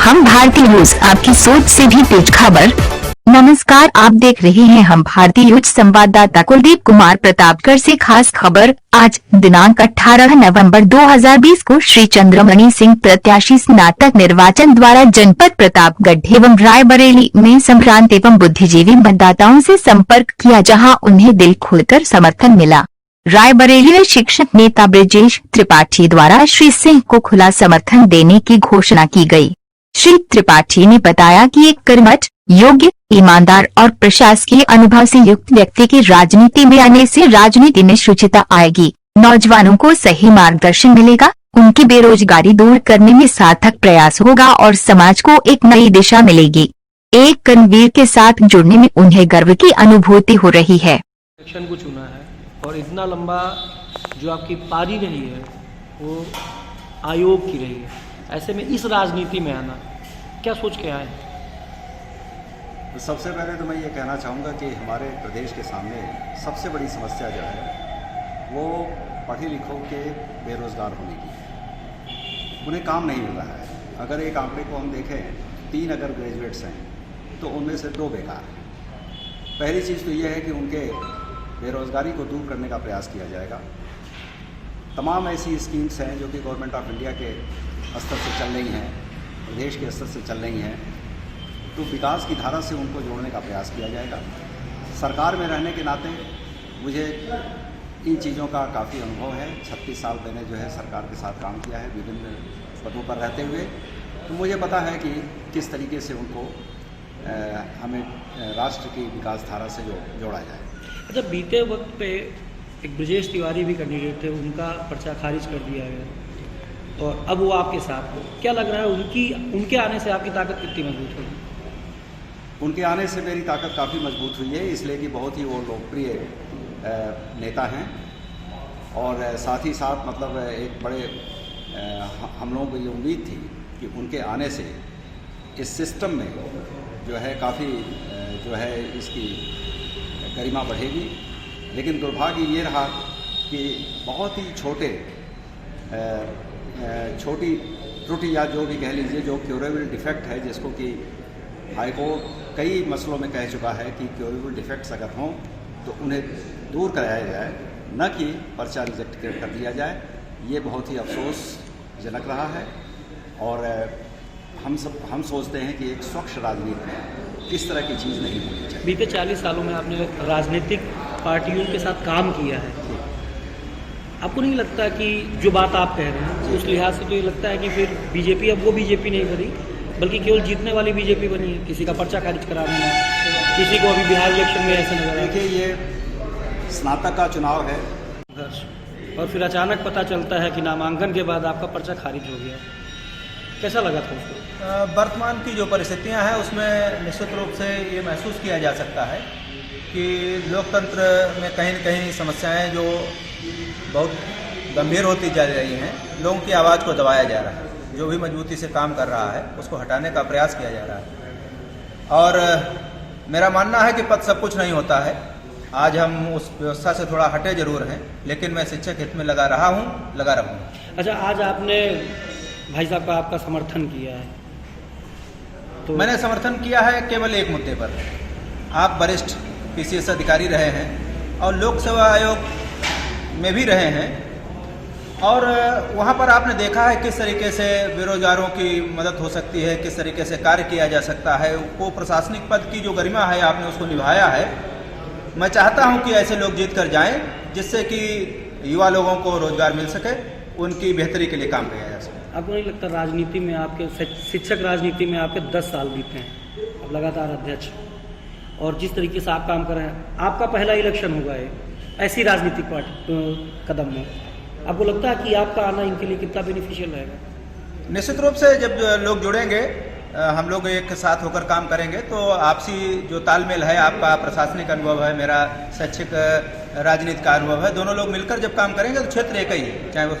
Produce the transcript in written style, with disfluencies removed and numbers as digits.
हम भारतीय न्यूज, आपकी सोच से भी तेज खबर। नमस्कार, आप देख रहे हैं हम भारतीय न्यूज। संवाददाता कुलदीप कुमार प्रतापगढ़ से खास खबर। आज दिनांक 18 नवंबर 2020 को श्री चंद्रमणि सिंह प्रत्याशी स्नातक निर्वाचन द्वारा जनपद प्रतापगढ़ एवं रायबरेली में संभ्रांत एवं बुद्धिजीवी मतदाताओं से संपर्क किया, जहां उन्हें दिल खोलकर समर्थन मिला। रायबरेली में शिक्षक नेता ब्रजेश त्रिपाठी द्वारा श्री सिंह को खुला समर्थन देने की घोषणा की गई। श्री त्रिपाठी ने बताया कि एक कर्मठ, योग्य, ईमानदार और प्रशासकीय अनुभव से युक्त व्यक्ति के राजनीति में आने से राजनीति में शुचिता आएगी, नौजवानों को सही मार्गदर्शन मिलेगा, उनकी बेरोजगारी दूर करने में सार्थक प्रयास होगा और समाज को एक नई दिशा मिलेगी। एक कर्मवीर के साथ जुड़ने में उन्हें गर्व की अनुभूति हो रही है। इलेक्शन को चुना है और इतना लंबा जो आपकी पारी रही है वो आयोग की रही है, ऐसे में इस राजनीति में आना क्या सोच के आए? तो सबसे पहले तो मैं ये कहना चाहूँगा कि हमारे प्रदेश के सामने सबसे बड़ी समस्या जो है वो पढ़े लिखों के बेरोज़गार होने की है। उन्हें काम नहीं मिल रहा है। अगर एक आंकड़े को हम देखें, 3 अगर ग्रेजुएट्स हैं तो उनमें से 2 बेकार हैं। पहली चीज़ तो ये है कि उनके बेरोज़गारी को दूर करने का प्रयास किया जाएगा। तमाम ऐसी स्कीम्स हैं जो कि गवर्नमेंट ऑफ इंडिया के स्तर से चल रही हैं, प्रदेश के स्तर से चल रही हैं, तो विकास की धारा से उनको जोड़ने का प्रयास किया जाएगा। सरकार में रहने के नाते मुझे इन चीज़ों का काफ़ी अनुभव है। 36 साल मैंने जो है सरकार के साथ काम किया है विभिन्न पदों पर रहते हुए, तो मुझे पता है कि किस तरीके से उनको हमें राष्ट्र की विकास धारा से जोड़ा जाए। अच्छा, बीते वक्त पे एक ब्रजेश तिवारी भी कैंडिडेट थे, उनका पर्चा खारिज कर दिया गया और अब वो आपके साथ हो। क्या लग रहा है उनके आने से आपकी ताकत कितनी मजबूत होगी? उनके आने से मेरी ताकत काफ़ी मजबूत हुई है, इसलिए कि बहुत ही वो लोकप्रिय नेता हैं और साथ ही साथ मतलब एक बड़े हम लोगों को ये उम्मीद थी कि उनके आने से इस सिस्टम में जो है काफ़ी जो है इसकी गरिमा बढ़ेगी। लेकिन दुर्भाग्य ये रहा कि बहुत ही छोटी त्रुटि या जो भी कह लीजिए, जो क्योरेबल डिफेक्ट है, जिसको कि हाईकोर्ट कई मसलों में कह चुका है कि क्योरेबल डिफेक्ट्स अगर हों तो उन्हें दूर कराया जाए, न कि पर्चा रिजेक्ट कर दिया जाए। ये बहुत ही अफसोसजनक रहा है और हम सोचते हैं कि एक स्वच्छ राजनीति में इस तरह की चीज़ नहीं होनी चाहिए। बीते 40 सालों में आपने राजनीतिक पार्टियों के साथ काम किया है, आपको नहीं लगता कि जो बात आप कह रहे हैं उस लिहाज से तो ये लगता है कि फिर बीजेपी अब वो बीजेपी नहीं बनी, बल्कि केवल जीतने वाली बीजेपी बनी है? किसी का पर्चा खारिज करा देना, किसी को अभी बिहार इलेक्शन में ऐसे नजर आया। देखिए, ये स्नातक का चुनाव है और फिर अचानक पता चलता है कि नामांकन के बाद आपका पर्चा खारिज हो गया, कैसा लगा था उसको? वर्तमान की जो परिस्थितियां हैं उसमें निश्चित रूप से ये महसूस किया जा सकता है कि लोकतंत्र में कहीं न कहीं समस्याएं जो बहुत गंभीर होती जा रही हैं, लोगों की आवाज़ को दबाया जा रहा है। जो भी मजबूती से काम कर रहा है उसको हटाने का प्रयास किया जा रहा है और मेरा मानना है कि पद सब कुछ नहीं होता है। आज हम उस व्यवस्था से थोड़ा हटे जरूर हैं, लेकिन मैं शिक्षक हित में लगा रहा हूँ, लगा रहूँगा। अच्छा, आज आपने भाई साहब का आपका समर्थन किया है तो मैंने समर्थन किया है केवल एक मुद्दे पर। आप वरिष्ठ PCS अधिकारी रहे हैं और लोक सेवा आयोग में भी रहे हैं और वहाँ पर आपने देखा है किस तरीके से बेरोजगारों की मदद हो सकती है, किस तरीके से कार्य किया जा सकता है। वो प्रशासनिक पद की जो गरिमा है आपने उसको निभाया है। मैं चाहता हूँ कि ऐसे लोग जीत कर जाएँ, जिससे कि युवा लोगों को रोजगार मिल सके, उनकी बेहतरी के लिए काम किया जा सके। आपको नहीं लगता राजनीति में आपके शिक्षक राजनीति में आपके 10 साल बीते हैं, अब लगातार अध्यक्ष, और जिस तरीके से आप काम कर रहे हैं, आपका पहला इलेक्शन होगा ये ऐसी राजनीतिक कदम में, आपको लगता है कि आपका आना इनके लिए कितना बेनिफिशियल रहेगा? निश्चित रूप से जब लोग जुड़ेंगे, हम लोग एक साथ होकर काम करेंगे तो आपसी जो तालमेल है, आपका प्रशासनिक अनुभव है, मेरा शैक्षिक राजनीति का अनुभव है, दोनों लोग मिलकर जब काम करेंगे तो क्षेत्र एक ही है, चाहे वो